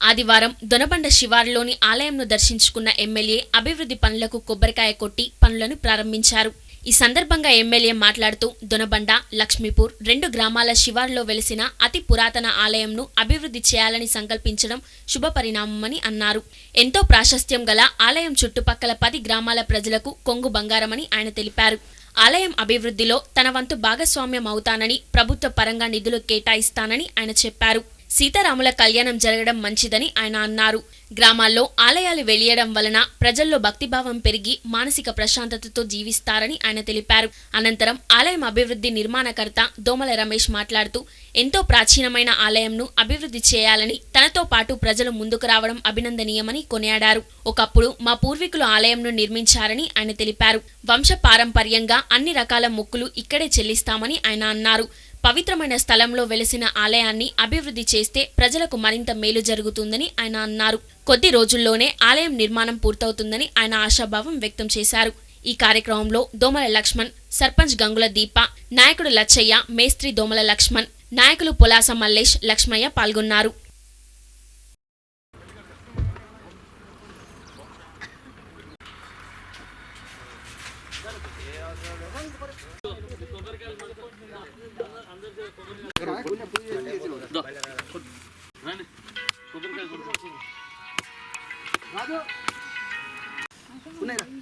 ఆదివారం దొనబండ శివారులోని ఆలయంను దర్శించుకున్న ఎమ్మెల్యే అభివృద్ధి పనులకు కొబ్బరికాయ కొట్టి పనులను ప్రారంభించారు. ఈ సందర్భంగా ఎమ్మెల్యే మాట్లాడుతూ దొనబండ, లక్ష్మీపూర్ 2 గ్రామాల శివారులో వెలిసిన అతి పురాతన ఆలయంను అభివృద్ధి చేయాలని సంకల్పించడం శుభపరిణామమని అన్నారు. ఎంతో ప్రాశస్త్యం గల ఆలయం చుట్టుపక్కల 10 గ్రామాల ప్రజలకు కొంగు బంగారమని ఆయన తెలిపారు. ఆలయం అభివృద్ధిలో తన వంతు భాగస్వామ్యం అవుతానని, ప్రభుత్వ పరంగా నిధులు కేటాయిస్తానని ఆయన చెప్పారు. సీతారాముల కళ్యాణం జరగడం మంచిదని ఆయన అన్నారు. గ్రామాల్లో ఆలయాలు వెలియడం వలన ప్రజల్లో భక్తిభావం పెరిగి మానసిక ప్రశాంతతతో జీవిస్తారని ఆయన తెలిపారు. అనంతరం ఆలయం అభివృద్ధి నిర్మాణకర్త దోమల రమేష్ మాట్లాడుతూ ఎంతో ప్రాచీనమైన ఆలయంను అభివృద్ధి చేయాలని, తనతో పాటు ప్రజలు ముందుకు రావడం అభినందనీయమని కొనియాడారు. ఒకప్పుడు మా పూర్వీకులు ఆలయంను నిర్మించారని ఆయన తెలిపారు. వంశ పారంపర్యంగా అన్ని రకాల మొక్కులు ఇక్కడే చెల్లిస్తామని ఆయన అన్నారు. పవిత్రమైన స్థలంలో వెలిసిన ఆలయాన్ని అభివృద్ధి చేస్తే ప్రజలకు మరింత మేలు జరుగుతుందని ఆయన అన్నారు. కొద్ది రోజుల్లోనే ఆలయం నిర్మాణం పూర్తవుతుందని ఆయన ఆశాభావం వ్యక్తం చేశారు. ఈ కార్యక్రమంలో దోమల లక్ష్మణ్, సర్పంచ్ గంగుల దీప, నాయకుడు లచ్చయ్య, మేస్త్రి దోమల లక్ష్మణ్, నాయకులు పొలాస మల్లేష్, లక్ష్మయ్య పాల్గొన్నారు.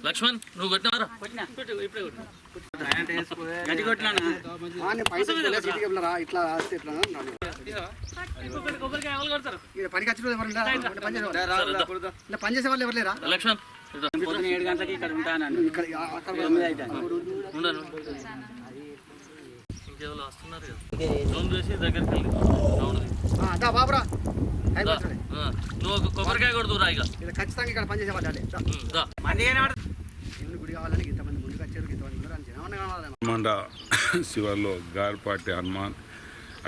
లక్ష్మణ్ నువ్వు కొట్టినారా? పనిచేసే వాళ్ళు ఎవరు లేరా? లక్ష్మణ్ 7 గంటలకి ఇక్కడ ఉంటాను. ఇంకేదో వస్తున్నారు కదా, జోన్ చేసి దగ్గరికి వెళ్ళి బాబురా నువ్వు ఒక కొబ్బరికాయ కొడుతురా ఇక ఖచ్చితంగా ఇక్కడ పనిచేసే వాళ్ళు గుడి కావాలని ఇంతమంది ముందుకు వచ్చారు. ఇంతమంది మండ శివార్లో గార్పాటి హనుమాన్,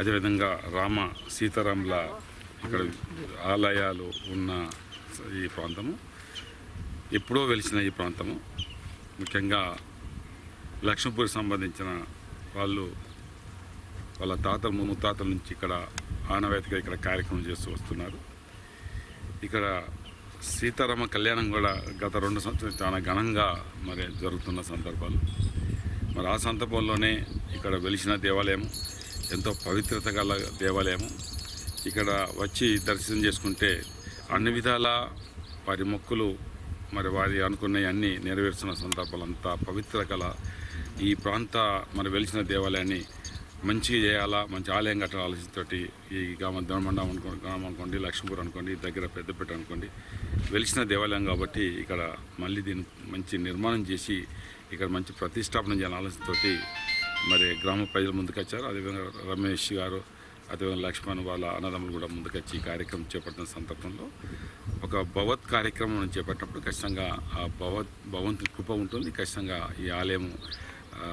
అదేవిధంగా రామ సీతారాముల ఇక్కడ ఆలయాలు ఉన్న ఈ ప్రాంతము ఎప్పుడో వెలిసిన ఈ ప్రాంతము. ముఖ్యంగా లక్ష్మీపూర్కి సంబంధించిన వాళ్ళు వాళ్ళ తాతలు ముత్తాతల నుంచి ఇక్కడ ఆనవాయితీగా ఇక్కడ కార్యక్రమం చేస్తూ వస్తున్నారు. ఇక్కడ సీతారామ కళ్యాణం కూడా గత 2 సంవత్సరాలు చాలా ఘనంగా మరి జరుగుతున్న సందర్భాలు. మరి ఆ సందర్భంలోనే ఇక్కడ వెలిసిన దేవాలయం ఎంతో పవిత్రత గల దేవాలయము. ఇక్కడ వచ్చి దర్శనం చేసుకుంటే అన్ని విధాల వారి మొక్కులు మరి వారి అనుకున్నవి అన్నీ నెరవేరుస్తున్న సందర్భాలు. అంతా పవిత్ర గల ఈ ప్రాంత మరి వెలిసిన దేవాలయాన్ని మంచిగా చేయాలా, మంచి ఆలయం కట్టాల ఆలోచనతోటి ఈ దొనబండ గ్రామం అనుకోండి, లక్ష్మీపూర్ అనుకోండి, దగ్గర పెద్దపేట అనుకోండి వెలిసిన దేవాలయం కాబట్టి ఇక్కడ మళ్ళీ దీన్ని మంచి నిర్మాణం చేసి ఇక్కడ మంచి ప్రతిష్టాపన చేయాలని ఆలోచనతోటి మరి గ్రామ ప్రజలు ముందుకొచ్చారు. అదేవిధంగా రమేష్ గారు, అదేవిధంగా లక్ష్మణ్ వాళ్ళ అన్నదమ్ములు కూడా ముందుకొచ్చి ఈ కార్యక్రమం చేపట్టిన సందర్భంలో ఒక భగవత్ కార్యక్రమం చేపట్టినప్పుడు ఖచ్చితంగా ఆ భగవంతుని కృప ఉంటుంది. ఖచ్చితంగా ఈ ఆలయం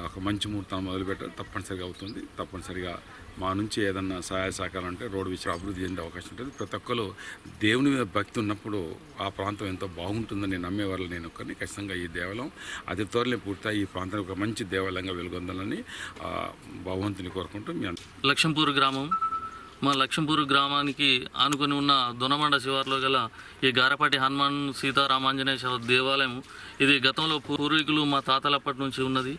ఒక మంచి ముహూర్తాన్ని మొదలుపెట్టారు. తప్పనిసరిగా అవుతుంది. తప్పనిసరిగా మా నుంచి ఏదన్నా సహాయ సహకారం అంటే రోడ్డు విషయం అభివృద్ధి చెందే అవకాశం ఉంటుంది. ప్రతి ఒక్కరు దేవుని మీద భక్తి ఉన్నప్పుడు ఆ ప్రాంతం ఎంతో బాగుంటుందని నమ్మేవాళ్ళు నేను ఒక్కరిని. ఖచ్చితంగా ఈ దేవాలయం అతి త్వరలో పూర్తయి ఈ ప్రాంతానికి ఒక మంచి దేవాలయంగా వెలుగొందాలని భగవంతుని కోరుకుంటూ లక్ష్మీపూర్ గ్రామం, మా లక్ష్మీపూర్ గ్రామానికి ఆనుకొని ఉన్న దొనబండ శివార్లో గల ఈ గారపాటి హనుమాన్ సీతారామాంజనేయ దేవాలయం ఇది గతంలో పూర్వీకులు మా తాతలప్పటి నుంచి ఉన్నది.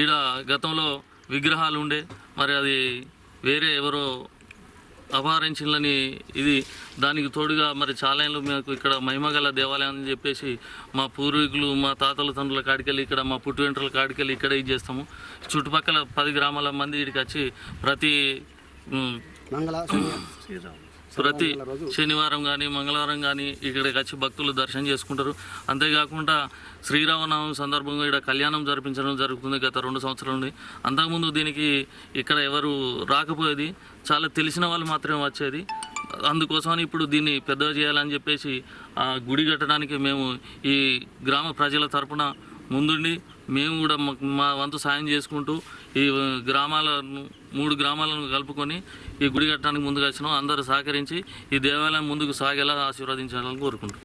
ఈడ గతంలో విగ్రహాలు ఉండే, మరి అది వేరే ఎవరో అపహరించిందని ఇది దానికి తోడుగా మరి చాలయంలో మాకు ఇక్కడ మహిమగల దేవాలయం అని చెప్పేసి మా పూర్వీకులు మా తాతల తండ్రుల కాడికెళ్ళి ఇక్కడ మా పుట్టు వెంట్రుల కాడికెళ్ళి ఇక్కడ ఇది చేస్తాము. చుట్టుపక్కల 10 గ్రామాల మంది ఇక్కడికి వచ్చి ప్రతి శనివారం కానీ మంగళవారం కానీ ఇక్కడికి వచ్చి భక్తులు దర్శనం చేసుకుంటారు. అంతేకాకుండా శ్రీరామనవమి సందర్భంగా ఇక్కడ కళ్యాణం జరిపించడం జరుగుతుంది గత 2 సంవత్సరాల నుండి. అంతకుముందు దీనికి ఇక్కడ ఎవరు రాకపోయేది, చాలా తెలిసిన వాళ్ళు మాత్రమే వచ్చేది. అందుకోసమని ఇప్పుడు దీన్ని పెద్దగా చేయాలని చెప్పేసి ఆ గుడి కట్టడానికి మేము ఈ గ్రామ ప్రజల తరపున ముందుండి మేము కూడా మా వంతు సాయం చేసుకుంటూ ఈ గ్రామాలను 3 గ్రామాలను కలుపుకొని ఈ గుడి కట్టడానికి ముందుకు వచ్చినాం. అందరూ సహకరించి ఈ దేవాలయం ముందుకు సాగేలా ఆశీర్వదించాలని కోరుకుంటున్నాం.